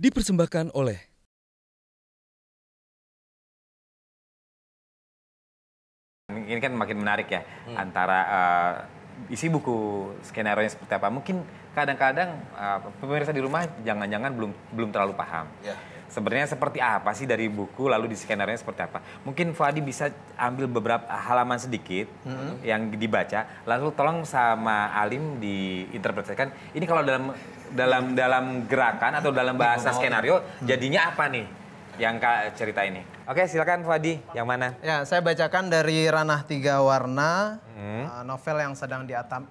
Dipersembahkan oleh Ini kan makin menarik ya, antara isi buku skenario-nya seperti apa. Mungkin kadang-kadang pemirsa di rumah jangan-jangan belum terlalu paham. Sebenarnya seperti apa sih dari buku, lalu di skenario-nya seperti apa. Mungkin Fuadi bisa ambil beberapa halaman sedikit yang dibaca, lalu tolong sama Alim diinterpretasikan. Ini kalau dalam gerakan atau dalam bahasa skenario, jadinya apa nih yang cerita ini? Oke, silakan Fuadi, yang mana? Ya, saya bacakan dari Ranah Tiga Warna, novel yang sedang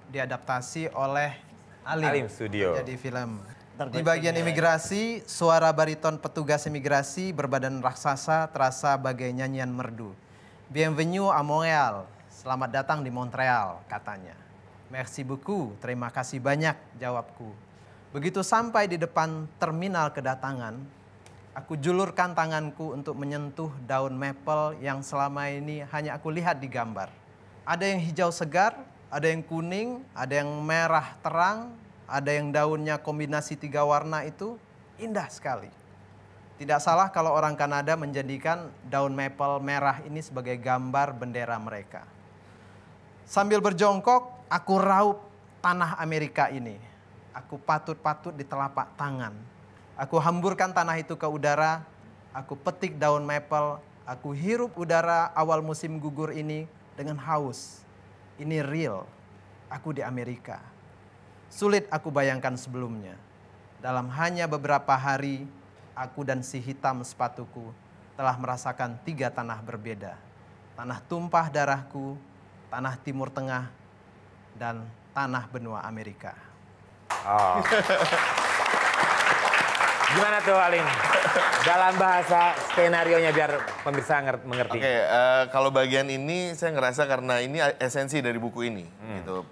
diadaptasi oleh Alim Studio. jadi film. Di bagian imigrasi, suara bariton petugas imigrasi berbadan raksasa terasa bagai nyanyian merdu. Bienvenue à Montréal, selamat datang di Montreal, katanya. Merci beaucoup, terima kasih banyak, jawabku. Begitu sampai di depan terminal kedatangan, aku julurkan tanganku untuk menyentuh daun maple yang selama ini hanya aku lihat di gambar. Ada yang hijau segar, ada yang kuning, ada yang merah terang, ada yang daunnya kombinasi 3 warna itu indah sekali. Tidak salah kalau orang Kanada menjadikan daun maple merah ini sebagai gambar bendera mereka. Sambil berjongkok, aku raup tanah Amerika ini. Aku patut-patut di telapak tangan. Aku hamburkan tanah itu ke udara, aku petik daun maple, aku hirup udara awal musim gugur ini dengan haus. Ini real, aku di Amerika. Sulit aku bayangkan sebelumnya. Dalam hanya beberapa hari, aku dan si hitam sepatuku telah merasakan 3 tanah berbeda. Tanah tumpah darahku, tanah Timur Tengah, dan tanah benua Amerika. Oh. Gimana tuh Alim? Dalam bahasa skenarionya biar pemirsa mengerti. Oke, kalau bagian ini saya ngerasa karena ini esensi dari buku ini. Gitu.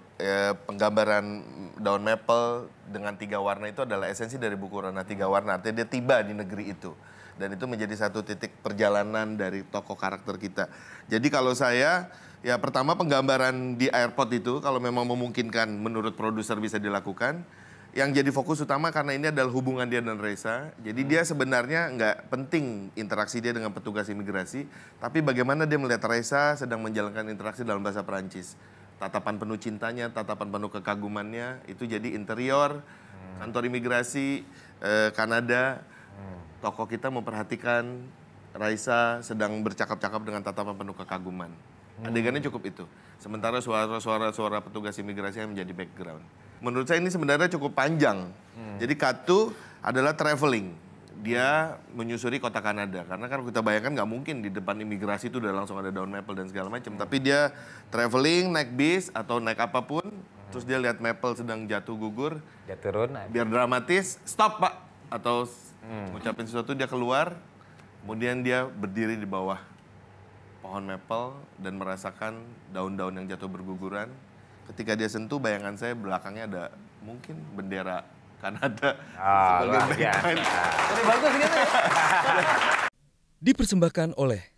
Penggambaran daun maple dengan 3 warna itu adalah esensi dari buku Ranah 3 Warna. Artinya dia tiba di negeri itu. Dan itu menjadi satu titik perjalanan dari tokoh karakter kita. Jadi kalau saya, ya pertama penggambaran di airport itu kalau memang memungkinkan menurut produser bisa dilakukan. Yang jadi fokus utama karena ini adalah hubungan dia dan Raisa. Jadi dia sebenarnya nggak penting interaksi dia dengan petugas imigrasi. Tapi bagaimana dia melihat Raisa sedang menjalankan interaksi dalam bahasa Perancis. Tatapan penuh cintanya, tatapan penuh kekagumannya. Itu jadi interior, kantor imigrasi, Kanada. Tokoh kita memperhatikan Raisa sedang bercakap-cakap dengan tatapan penuh kekaguman. Adegannya cukup itu. Sementara suara petugas imigrasi yang menjadi background. Menurut saya ini sebenarnya cukup panjang. Jadi Katu adalah traveling. Dia menyusuri kota Kanada. Karena kan kita bayangkan nggak mungkin di depan imigrasi itu udah langsung ada daun maple dan segala macam. Tapi dia traveling, naik bis atau naik apapun. Terus dia lihat maple sedang jatuh gugur. Dia turun. Biar dramatis, stop Pak. Atau ngucapin sesuatu, dia keluar. Kemudian dia berdiri di bawah pohon maple dan merasakan daun-daun yang jatuh berguguran. Ketika dia sentuh, bayangan saya belakangnya ada mungkin bendera Kanada sebagai background. dipersembahkan oleh